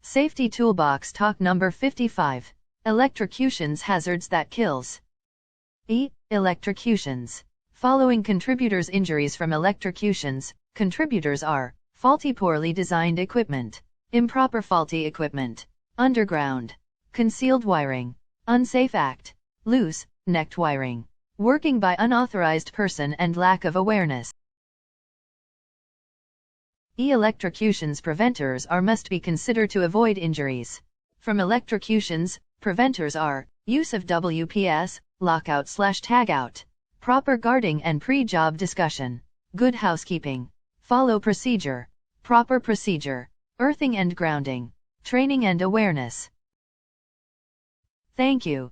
Safety Toolbox Talk number 55. Electrocutions Hazards That Kills. Electrocutions. Following contributors' injuries from electrocutions. Contributors are faulty, poorly designed equipment, improper faulty equipment, underground, concealed wiring, unsafe act, loose, necked wiring, working by unauthorized person and lack of awareness. Electrocutions preventers must be considered to avoid injuries from electrocutions. Preventers are use of WPS, lockout/tagout, proper guarding and pre-job discussion, good housekeeping, follow procedure, proper procedure, earthing and grounding, training and awareness. Thank you.